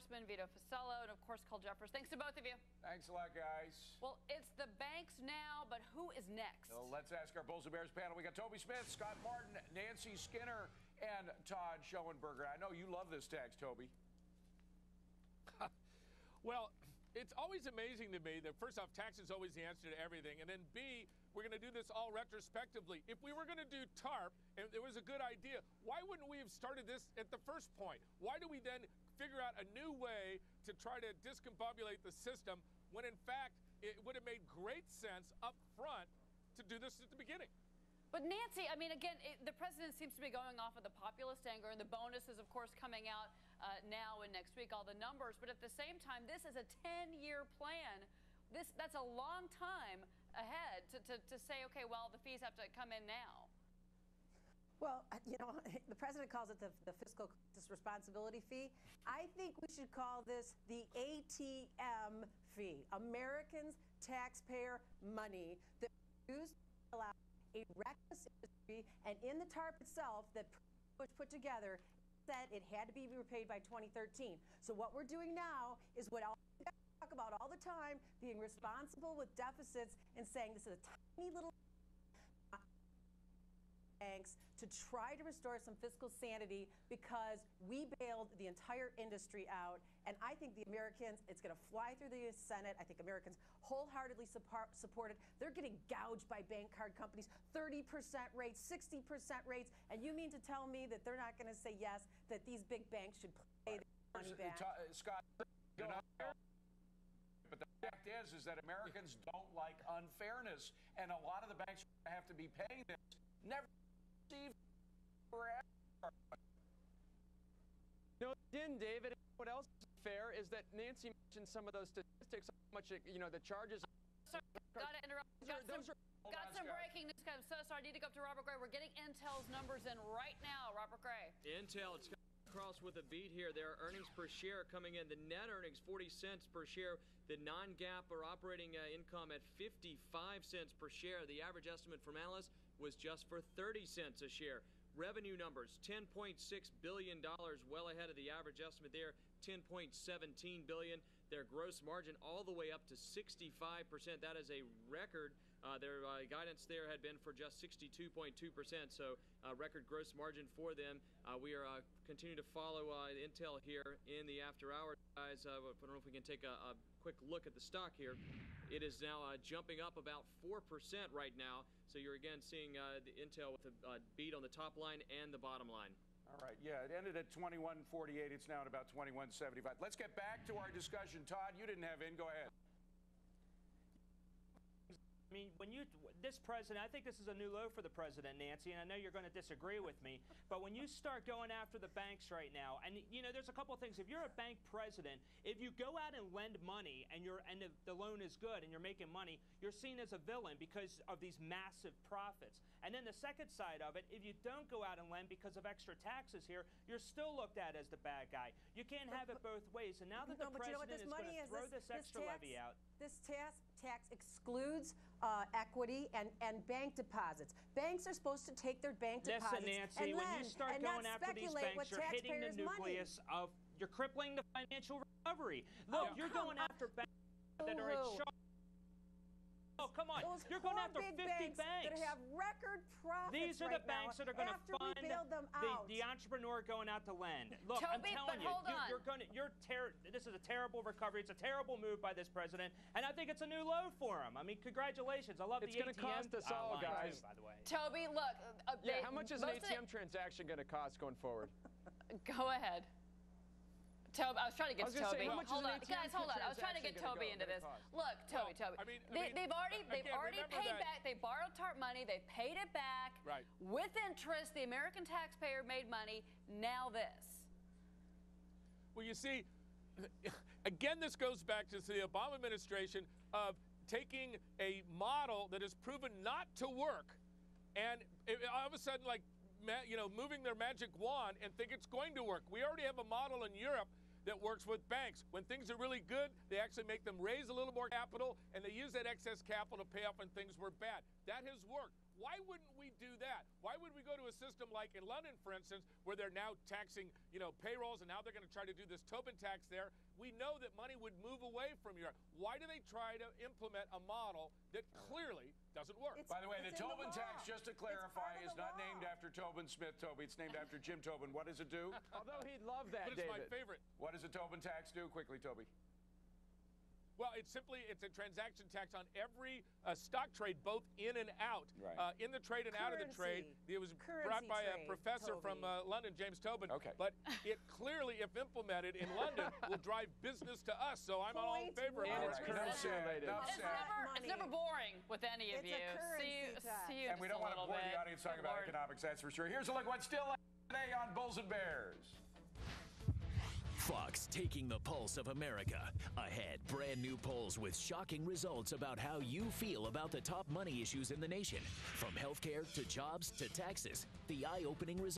Congressman Vito Fossella, and of course, Cole Jeffers. Thanks to both of you. Thanks a lot, guys. Well, it's the banks now, but who is next? So let's ask our Bulls and Bears panel. We got Toby Smith, Scott Martin, Nancy Skinner, and Todd Schoenberger. I know you love this tax, Toby. Well, it's always amazing to me that, first off, tax is always the answer to everything. And then, B, we're going to do this all retrospectively. If we were going to do TARP, and it was a good idea, why wouldn't we have started this at the first point? Why do we then figure out a new way to try to discombobulate the system when, in fact, it would have made great sense up front to do this at the beginning? But Nancy, I mean, again, the president seems to be going off of the populist anger, and the bonuses, of course, coming out now and next week, all the numbers. But at the same time, this is a 10-year plan. That's a long time ahead to say, okay, well, the fees have to come in now. Well, you know, the president calls it the fiscal responsibility fee. I think we should call this the ATM fee, Americans' taxpayer money that we use to allow a reckless industry. And in the TARP itself that was put together, said it had to be repaid by 2013. So what we're doing now is what all we talk about all the time, being responsible with deficits and saying this is a tiny little banks to try to restore some fiscal sanity because we bailed the entire industry out. And I think the Americans, it's going to fly through the Senate. I think Americans wholeheartedly support it. They're getting gouged by bank card companies, 30% rates, 60% rates. And you mean to tell me that they're not going to say yes, that these big banks should pay their money back? Scott, but the fact is that Americans don't like unfairness. And a lot of the banks have to be paying this. Never No, it didn't, David. What else is fair is that Nancy mentioned some of those statistics, how much, you know, the charges. Sorry, got to interrupt. Got some breaking news. I'm so sorry. I need to go up to Robert Gray. We're getting Intel's numbers in right now. Robert Gray. Intel, it's across with a beat here. Their earnings per share coming in. The net earnings, 40 cents per share. The non-GAAP or operating income at 55 cents per share. The average estimate from analysts was just for 30 cents a share. Revenue numbers, $10.6 billion, well ahead of the average estimate there, $10.17 billion. Their gross margin all the way up to 65%. That is a record. Their guidance there had been for just 62.2%, so record gross margin for them. We are continuing to follow Intel here in the after hours, guys. I don't know if we can take a quick look at the stock here. It is now jumping up about 4% right now. So you're again seeing the Intel with a beat on the top line and the bottom line. All right, yeah, it ended at 21.48. It's now at about 21.75. Let's get back to our discussion. Todd, you didn't have in. Go ahead. I mean, this president, I think this is a new low for the president, Nancy, and I know you're going to disagree with me, but when you start going after the banks right now, and you know, there's a couple of things. If you're a bank president, if you go out and lend money and the loan is good and you're making money, you're seen as a villain because of these massive profits. And then the second side of it, if you don't go out and lend because of extra taxes here, you're still looked at as the bad guy. You can't have it both ways. And now that the president is going to throw this extra levy out, this tax excludes equity and bank deposits. Banks are supposed to take their bank deposits. Listen, Nancy, and when you start going after these banks, you're hitting the nucleus of, you're crippling the financial recovery. Look, you're going after banks that are at shock. Oh, come on. Those you're going after 50 banks that have record profits. These are the banks that are going to fund the entrepreneur going out to lend. Look, Toby, I'm telling you, this is a terrible recovery. It's a terrible move by this president, and I think it's a new low for him. I mean, congratulations. I love the ATM. It's going to cost us all, guys. By the way. Toby, look. Yeah, how much is an ATM transaction going to cost going forward? Go ahead. Toby, I was trying to get Toby. Hold on, guys, hold on. I was trying to get Toby into this. Look, Toby. I mean, they've already paid back. They borrowed TARP money. They paid it back with interest. The American taxpayer made money. Now this. Well, you see, again, this goes back to the Obama administration of taking a model that has proven not to work, and all of a sudden, like, you know, moving their magic wand and think it's going to work. We already have a model in Europe that works with banks. When things are really good, they actually make them raise a little more capital, and they use that excess capital to pay off when things were bad. That has worked. Why wouldn't we do that? Why would we go to a system like in London, for instance, where they're now taxing, payrolls, and now they're going to try to do this Tobin tax there? We know that money would move away from Europe. Why do they try to implement a model that clearly doesn't work? By the way, the Tobin law. tax, just to clarify, is not named after Tobin Smith, Toby. It's named after Jim Tobin. What does it do? Although he'd love that, But it's David. my favorite. What does a Tobin tax do? Quickly, Toby. Well, it's a transaction tax on every stock trade, both in and out. Right. In the trade and out of the trade. It was brought by a Currency professor trade, from London, James Tobin. Okay. But it clearly, if implemented in London, will drive business to us. So I'm all in Point favor of And it. it's All right, currency enough said, related. enough It's said. never boring with any of It's a you. currency tax. See you And we just don't a want to little bore bit. the audience talking Good about Lord. economics, that's for sure. Here's a look at what's still today on Bulls and Bears. Fox taking the pulse of America. Ahead, brand new polls with shocking results about how you feel about the top money issues in the nation. From healthcare to jobs to taxes. The eye-opening results.